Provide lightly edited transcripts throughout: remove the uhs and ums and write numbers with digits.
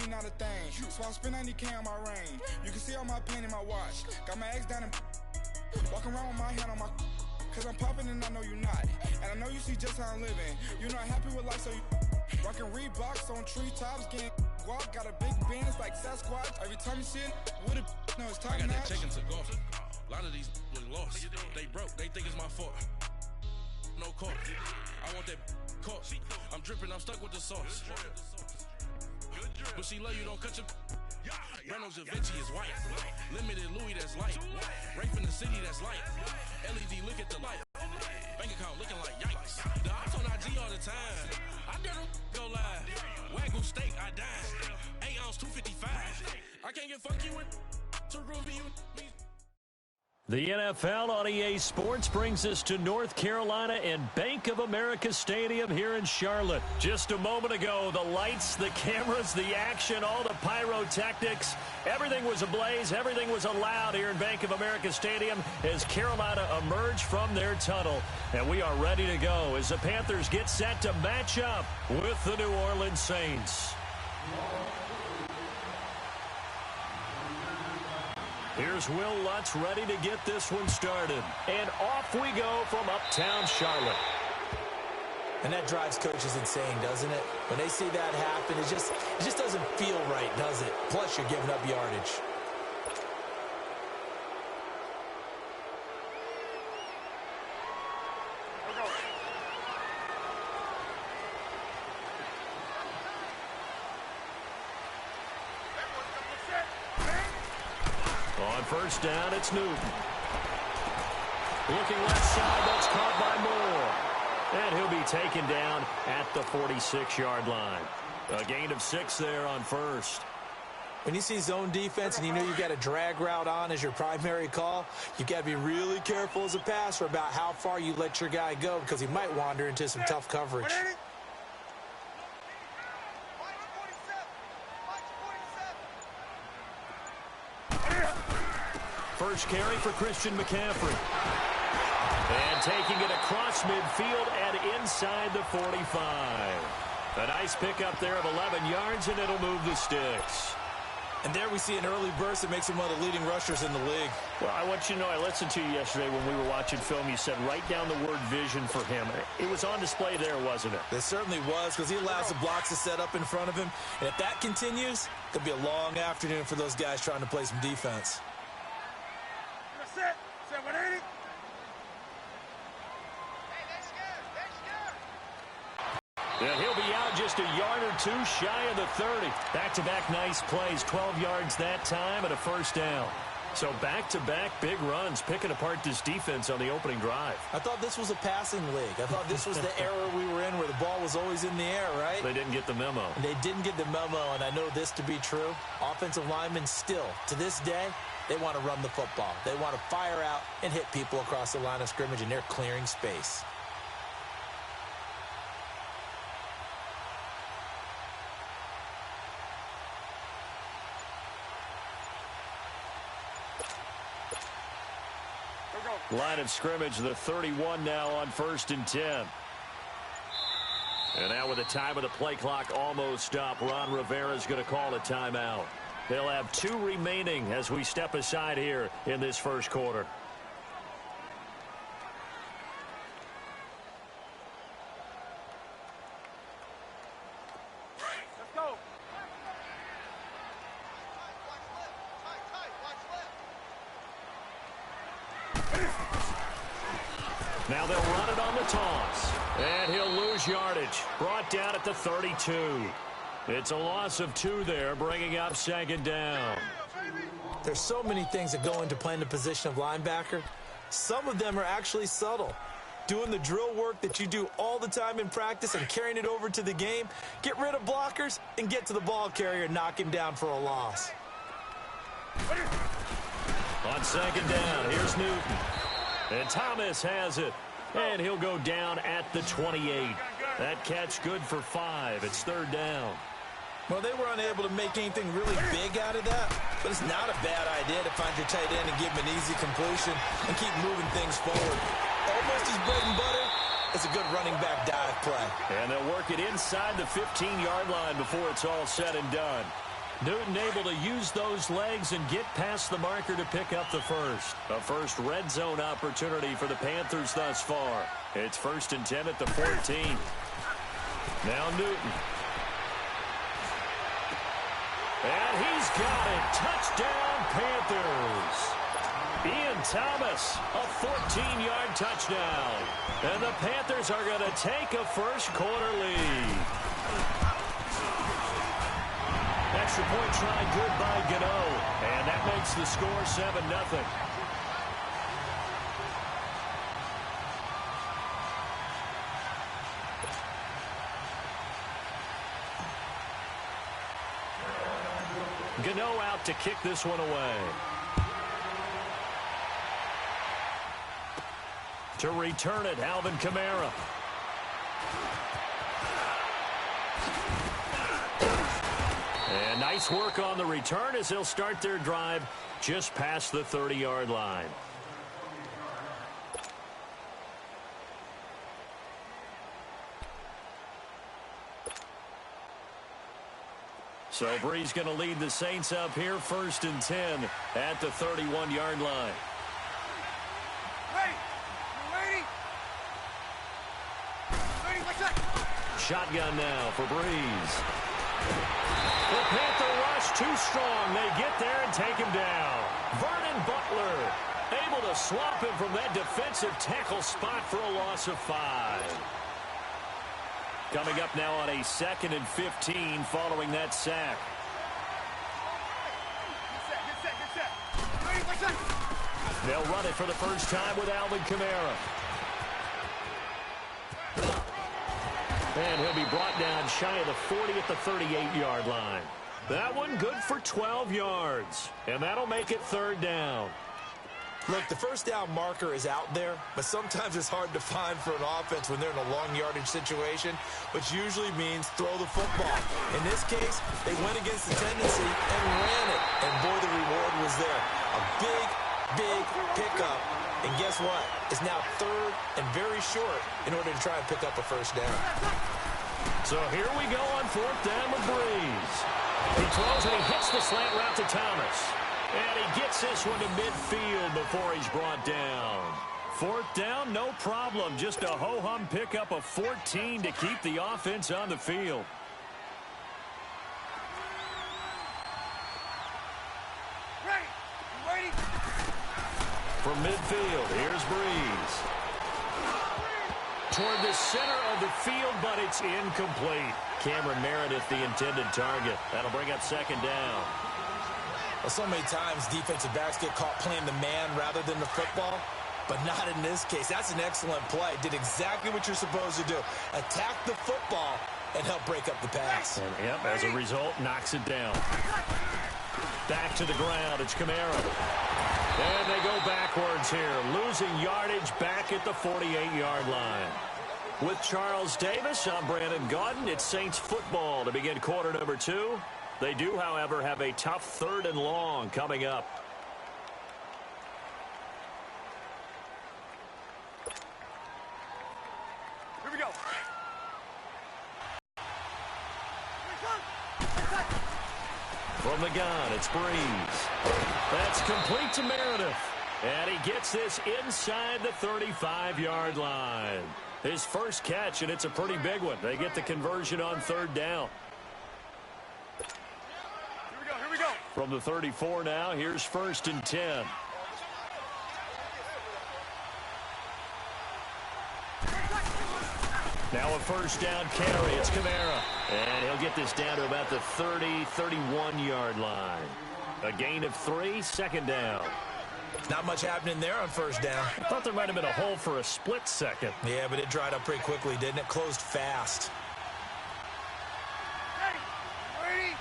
money not a thing. So I'm spending 90K on my range. You can see all my pain in my watch. Got my ex down and walking around with my hand on my, cause I'm popping and I know you not. And I know you see just how I'm living. You're not happy with life, so you rockin' Reeboks on treetops, getting guap. Got a big Benz like Sasquatch. Every time you see it, with it, no, it's time. I got that chicken to golf. A lot of these was lost. They broke, they think it's my fault. No cost. I want that cost. I'm dripping, I'm stuck with the sauce. But she love you, don't cut your. Reynolds Da Vinci is white. Limited Louis, that's light. Rape in the city, that's light. LED, look at the light. Bank account looking like yikes. The ops on IG all the time. I dare them go live. Wagyu steak, I dine. 8 ounce, 255. I can't get funky with to Ruby. The NFL on EA Sports brings us to North Carolina and Bank of America Stadium here in Charlotte. Just a moment ago, the lights, the cameras, the action, all the pyrotechnics, everything was ablaze, everything was allowed here in Bank of America Stadium as Carolina emerged from their tunnel. And we are ready to go as the Panthers get set to match up with the New Orleans Saints. Here's Will Lutz ready to get this one started. And off we go from uptown Charlotte. And that drives coaches insane, doesn't it? When they see that happen, it just doesn't feel right, does it? Plus, you're giving up yardage. On first down, it's Newton. Looking left side, that's caught by Moore. And he'll be taken down at the 46-yard line. A gain of 6 there on first. When you see zone defense and you know you've got a drag route on as your primary call, you've got to be really careful as a passer about how far you let your guy go because he might wander into some tough coverage. First carry for Christian McCaffrey. And taking it across midfield and inside the 45. A nice pickup there of 11 yards, and it'll move the sticks. And there we see an early burst that makes him one of the leading rushers in the league. Well, I want you to know, I listened to you yesterday when we were watching film. You said write down the word vision for him. It was on display there, wasn't it? It certainly was, because he allows the blocks to set up in front of him. And if that continues, it could be a long afternoon for those guys trying to play some defense. And he'll be out just a yard or two shy of the 30. Back-to-back nice plays, 12 yards that time and a first down. So back-to-back big runs, picking apart this defense on the opening drive. I thought this was a passing league. I thought this was the era we were in where the ball was always in the air, right? They didn't get the memo. They didn't get the memo, and I know this to be true. Offensive linemen still, to this day, they want to run the football. They want to fire out and hit people across the line of scrimmage, and they're clearing space. Line of scrimmage, the 31 now on 1st and 10. And now with the time of the play clock almost up, Ron Rivera's going to call a timeout. They'll have 2 remaining as we step aside here in this first quarter. Now they'll run it on the toss. And he'll lose yardage. Brought down at the 32. It's a loss of 2 there, bringing up 2nd down. There's so many things that go into playing the position of linebacker. Some of them are actually subtle. Doing the drill work that you do all the time in practice and carrying it over to the game. Get rid of blockers and get to the ball carrier and knock him down for a loss. On 2nd down, here's Newton. And Thomas has it. And he'll go down at the 28. That catch good for 5. It's 3rd down. Well, they were unable to make anything really big out of that, but it's not a bad idea to find your tight end and give him an easy completion and keep moving things forward. Almost his bread and butter. It's a good running back dive play. And they'll work it inside the 15-yard line before it's all said and done. Newton able to use those legs and get past the marker to pick up the first. A first red zone opportunity for the Panthers thus far. It's 1st and 10 at the 14. Now Newton. And he's got it. Touchdown, Panthers. Ian Thomas, a 14-yard touchdown. And the Panthers are going to take a first-quarter lead. Extra point try good by Gano. And that makes the score 7-0. Gano out to kick this one away. To return it, Alvin Kamara. And nice work on the return as they'll start their drive just past the 30-yard line. So Bree's going to lead the Saints up here, 1st and 10 at the 31-yard line. Shotgun now for Breeze. The Panther rush too strong. They get there and take him down. Vernon Butler able to swap him from that defensive tackle spot for a loss of 5. Coming up now on a 2nd and 15 following that sack. They'll run it for the first time with Alvin Kamara. And he'll be brought down shy of the 40 at the 38-yard line. That one good for 12 yards. And that'll make it 3rd down. Look, the first down marker is out there, but sometimes it's hard to find for an offense when they're in a long yardage situation, which usually means throw the football. In this case, they went against the tendency and ran it. And boy, the reward was there. A big, big pickup. And guess what? It's now 3rd and very short in order to try and pick up a first down. So here we go on 4th down with Breeze. He throws and he hits the slant route to Thomas. And he gets this one to midfield before he's brought down. 4th down, no problem. Just a ho-hum pickup of 14 to keep the offense on the field. From midfield, here's Breeze. Toward the center of the field, but it's incomplete. Cameron Meredith, the intended target. That'll bring up 2nd down. Well, so many times defensive backs get caught playing the man rather than the football, but not in this case. That's an excellent play. Did exactly what you're supposed to do. Attack the football and help break up the pass. And, yep, as a result, knocks it down. Back to the ground. It's Kamara. And they go backwards here, losing yardage back at the 48-yard line. With Charles Davis, I'm Brandon Gaudin. It's Saints football to begin quarter number 2. They do, however, have a tough 3rd and long coming up. Here we go. From the gun, it's Breeze. That's complete to Meredith. And he gets this inside the 35-yard line. His first catch, and it's a pretty big one. They get the conversion on 3rd down. Here we go. From the 34 now, here's 1st and 10. Now a first down carry. It's Kamara. And he'll get this down to about the 30, 31-yard line. A gain of 3, 2nd down. Not much happening there on 1st down. I thought there might have been a hole for a split second. Yeah, but it dried up pretty quickly, didn't it? Closed fast. Ready.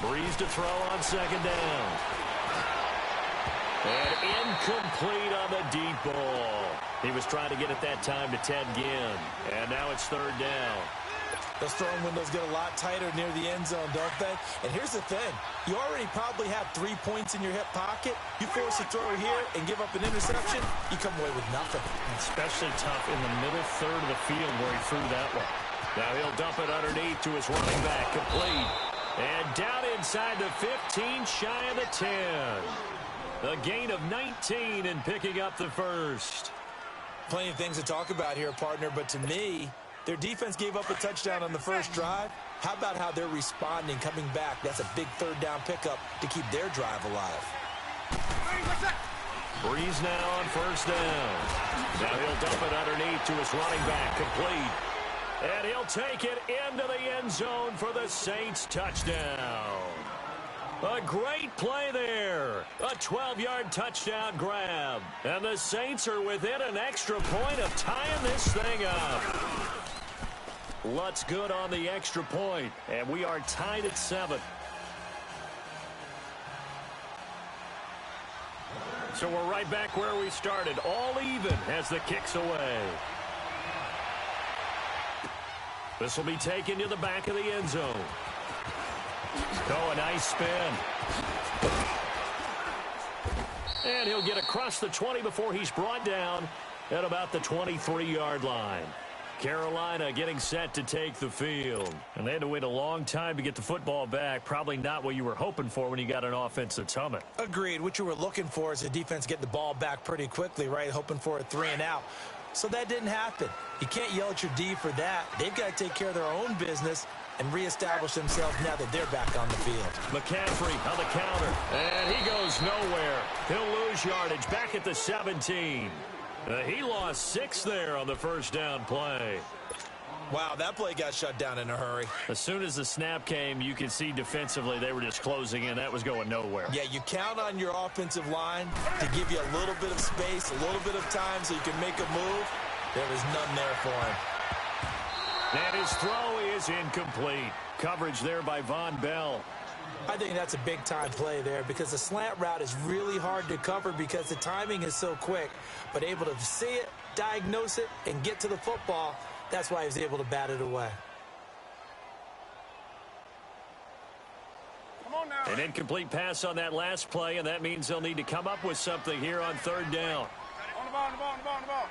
Breeze to throw on 2nd down. And incomplete on the deep ball. He was trying to get it that time to Ted Ginn. And now it's 3rd down. Those throwing windows get a lot tighter near the end zone, don't they? And here's the thing. You already probably have 3 points in your hip pocket. You force a throw here and give up an interception, you come away with nothing. Especially tough in the middle 3rd of the field where he threw that one. Now he'll dump it underneath to his running back, complete. And down inside the 15, shy of the 10. A gain of 19 in picking up the first. Plenty of things to talk about here, partner, but to me, their defense gave up a touchdown on the first drive. How about how they're responding, coming back? That's a big third down pickup to keep their drive alive. Breeze now on first down. Now he'll dump it underneath to his running back, complete. And he'll take it into the end zone for the Saints touchdown. A great play there. A 12-yard touchdown grab. And the Saints are within an extra point of tying this thing up. Lutz good on the extra point, and we are tied at 7. So we're right back where we started, all even as the kick's away. This will be taken to the back of the end zone. Oh, a nice spin. And he'll get across the 20 before he's brought down at about the 23-yard line. Carolina getting set to take the field. And they had to wait a long time to get the football back. Probably not what you were hoping for when you got an offense that's humming. Agreed. What you were looking for is the defense getting the ball back pretty quickly, right? Hoping for a 3 and out. So that didn't happen. You can't yell at your D for that. They've got to take care of their own business and reestablish themselves now that they're back on the field. McCaffrey on the counter. And he goes nowhere. He'll lose yardage back at the 17. He lost 6 there on the first down play. Wow, that play got shut down in a hurry. As soon as the snap came, you could see defensively they were just closing in. That was going nowhere. Yeah, you count on your offensive line to give you a little bit of space, a little bit of time so you can make a move. There was none there for him. And his throw is incomplete. Coverage there by Von Bell. I think that's a big-time play there because the slant route is really hard to cover because the timing is so quick. But able to see it, diagnose it, and get to the football, that's why he was able to bat it away. Come on now. An incomplete pass on that last play, and that means they'll need to come up with something here on third down. On the ball, on the ball, on the ball, on the ball.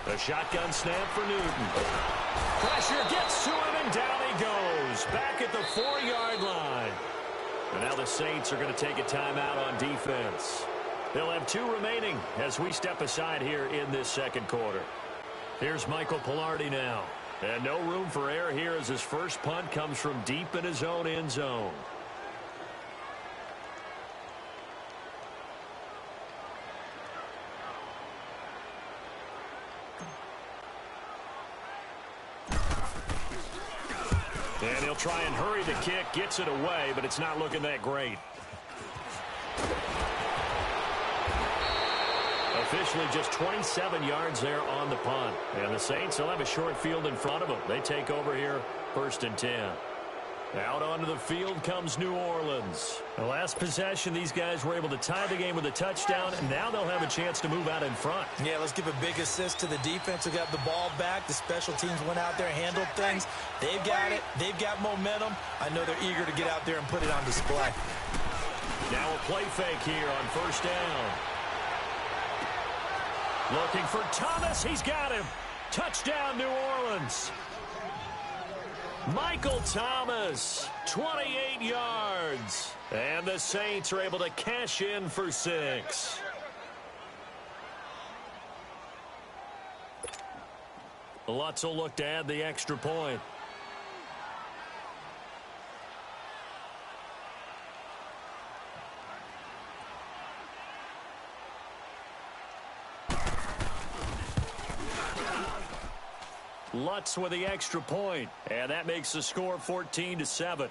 The shotgun snap for Newton. Pressure gets to him, and down he goes. Back at the 4-yard line. And now the Saints are going to take a timeout on defense. They'll have 2 remaining as we step aside here in this second quarter. Here's Michael Pilardi now. And no room for error here as his first punt comes from deep in his own end zone. And he'll try and hurry the kick, gets it away, but it's not looking that great. Officially just 27 yards there on the punt. And the Saints will have a short field in front of them. They take over here, 1st and 10. Out onto the field comes New Orleans. The last possession, these guys were able to tie the game with a touchdown, and now they'll have a chance to move out in front. Yeah, let's give a big assist to the defense who got the ball back. The special teams went out there, handled things. They've got it. They've got momentum. I know they're eager to get out there and put it on display. Now a play fake here on first down. Looking for Thomas. He's got him. Touchdown, New Orleans. Michael Thomas, 28 yards. And the Saints are able to cash in for 6. Lutz will look to add the extra point. Lutz with the extra point, and that makes the score 14-7.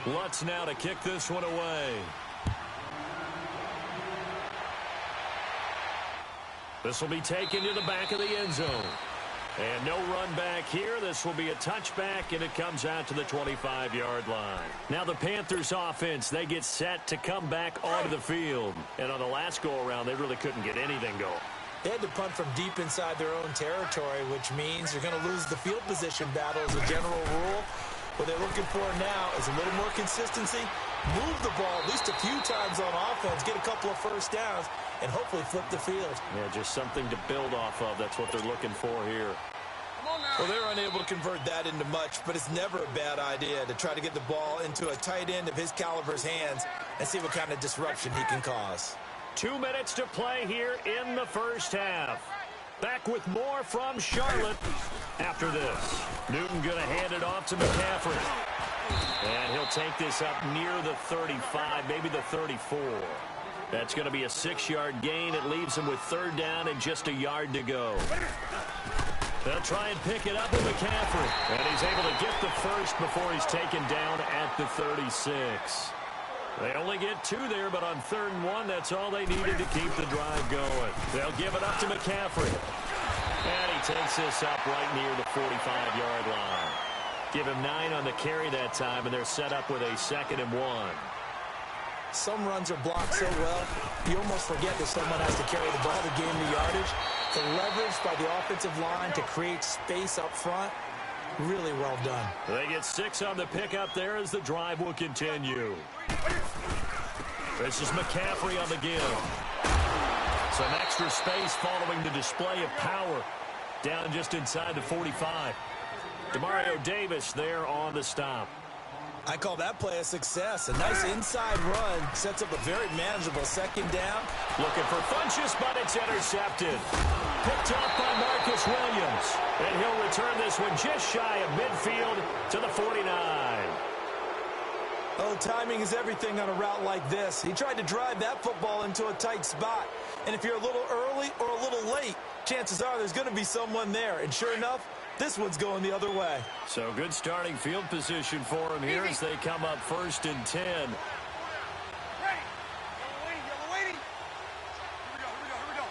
Lutz now to kick this one away. This will be taken to the back of the end zone. And no run back here. This will be a touchback, and it comes out to the 25-yard line. Now the Panthers offense, they get set to come back onto the field. And on the last go-around, they really couldn't get anything going. They had to punt from deep inside their own territory, which means you're going to lose the field position battle as a general rule. What they're looking for now is a little more consistency, move the ball at least a few times on offense, get a couple of first downs, and hopefully flip the field. Yeah, just something to build off of. That's what they're looking for here. Well, they're unable to convert that into much, but it's never a bad idea to try to get the ball into a tight end of his caliber's hands and see what kind of disruption he can cause. 2 minutes to play here in the first half. Back with more from Charlotte after this. Newton going to hand it off to McCaffrey. And he'll take this up near the 35, maybe the 34. That's going to be a 6-yard gain. It leaves him with third down and just a yard to go. They'll try and pick it up with McCaffrey. And he's able to get the first before he's taken down at the 36. They only get 2 there, but on 3rd and 1, that's all they needed to keep the drive going. They'll give it up to McCaffrey. And he takes this up right near the 45-yard line. Give him 9 on the carry that time, and they're set up with a 2nd and 1. Some runs are blocked so well, you almost forget that someone has to carry the ball to gain the yardage. The leverage by the offensive line to create space up front, really well done. They get 6 on the pickup there as the drive will continue. This is McCaffrey on the give. Some extra space following the display of power. Down just inside the 45. Demario Davis there on the stop. I call that play a success. A nice inside run sets up a very manageable 2nd down. Looking for Funchess, but it's intercepted. Picked off by Marcus Williams. And he'll return this one just shy of midfield to the 49. Oh, timing is everything on a route like this. He tried to drive that football into a tight spot. And if you're a little early or a little late, chances are there's going to be someone there. And sure enough, this one's going the other way. So good starting field position for him here as they come up 1st and 10. Ready. Yellow waiting. Here we go.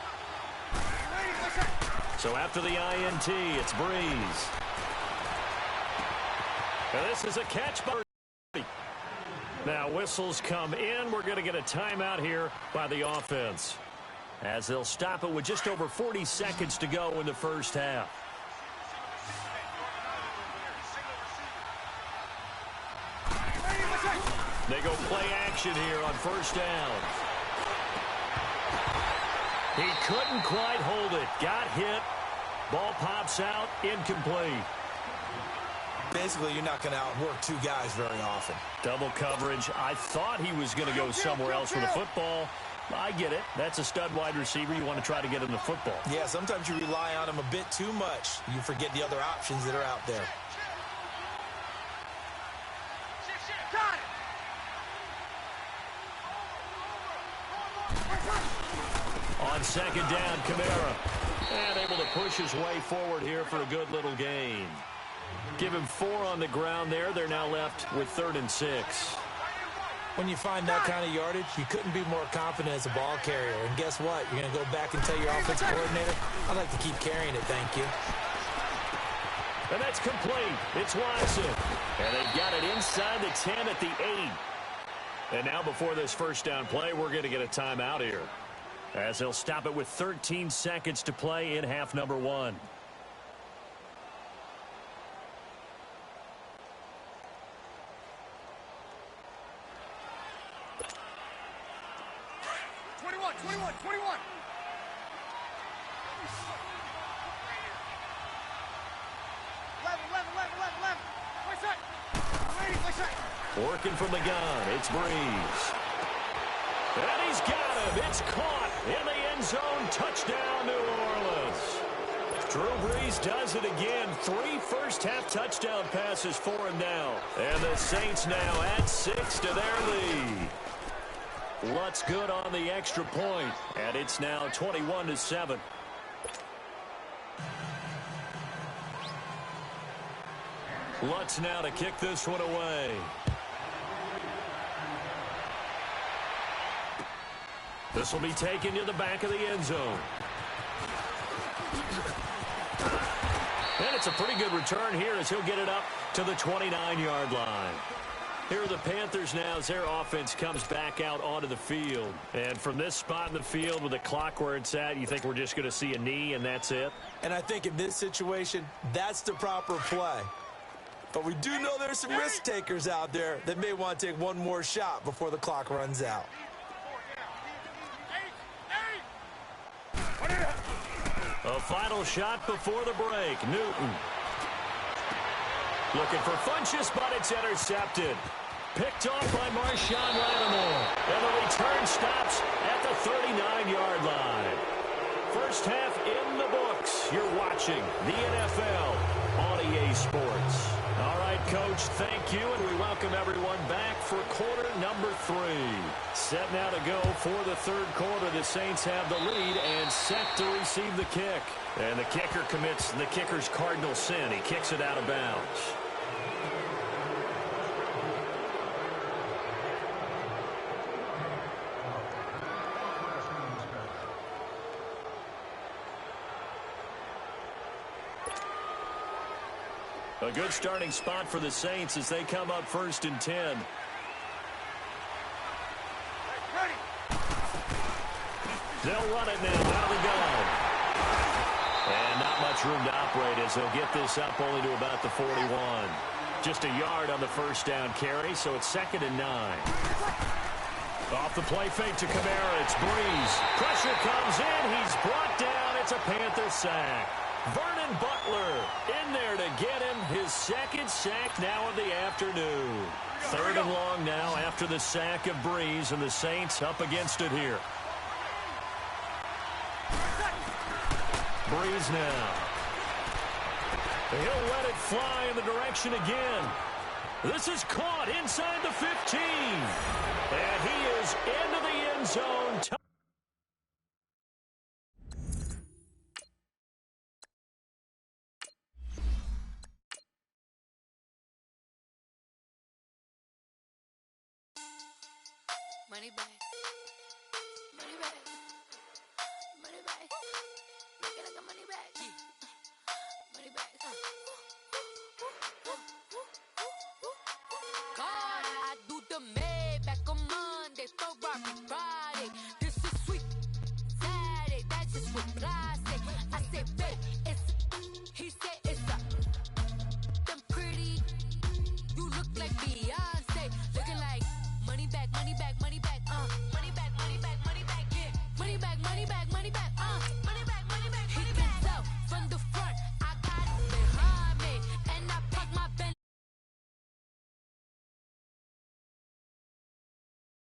So after the INT, it's Breeze. And this is a catch by. Now whistles come in. We're going to get a timeout here by the offense, as they'll stop it with just over 40 seconds to go in the first half. They go play action here on 1st down. He couldn't quite hold it. Got hit. Ball pops out. Incomplete. Basically, you're not going to outwork 2 guys very often. Double coverage. I thought he was going to go somewhere else with the football. I get it. That's a stud wide receiver. You want to try to get him the football. Yeah, sometimes you rely on him a bit too much. You forget the other options that are out there. Got it. On 2nd down, Kamara. And able to push his way forward here for a good little gain. Give him 4 on the ground there. They're now left with 3rd and 6. When you find that kind of yardage, you couldn't be more confident as a ball carrier. And guess what? You're going to go back and tell your offensive coordinator, I'd like to keep carrying it, thank you. And that's complete. It's Watson. And they've got it inside the 10 at the 8. And now before this 1st down play, we're going to get a timeout here, as they'll stop it with 13 seconds to play in half number 1. Working from the gun, it's Breeze. And he's got him. It's caught in the end zone. Touchdown, New Orleans. Drew Brees does it again. 3 first-half touchdown passes for him now. And the Saints now add 6 to their lead. Lutz good on the extra point, and it's now 21-7. Lutz now to kick this one away. This will be taken to the back of the end zone. And it's a pretty good return here as he'll get it up to the 29-yard line. Here are the Panthers now as their offense comes back out onto the field. And from this spot in the field with the clock where it's at, you think we're just going to see a knee and that's it? And I think in this situation, that's the proper play. But we do know there's some risk takers out there that may want to take one more shot before the clock runs out. A final shot before the break. Newton. Looking for Funchess, but it's intercepted. Picked off by Marshawn Lattimore. And the return stops at the 39-yard line. First half in the books. You're watching the NFL on EA Sports. All right, Coach, thank you, and we welcome everyone back for quarter number 3. Set now to go for the third quarter. The Saints have the lead and set to receive the kick. And the kicker commits the kicker's cardinal sin. He kicks it out of bounds. A good starting spot for the Saints as they come up 1st and 10. They'll run it now out of the gun. And not much room to operate as they'll get this up only to about the 41. Just a yard on the first down carry, so it's 2nd and 9. Off the play fake to Kamara, it's Breeze. Pressure comes in, he's brought down, it's a Panther sack. Vernon Butler in there to get him his 2nd sack now of the afternoon. 3rd and long now after the sack of Breeze, and the Saints up against it here. Breeze now. He'll let it fly in the direction again. This is caught inside the 15. And he is into the end zone. Money back. Money back. Money back. Make it like a money back. Money back. God, I do the Maybach on Monday, Ferrari Friday. This is sweet Saturday. That's just what I say. I say, babe, it's. He said it's a. Them pretty. You look like Beyonce. Looking like money back, money back, money back, money back, money back, money back, yeah. Money back, money back, money back,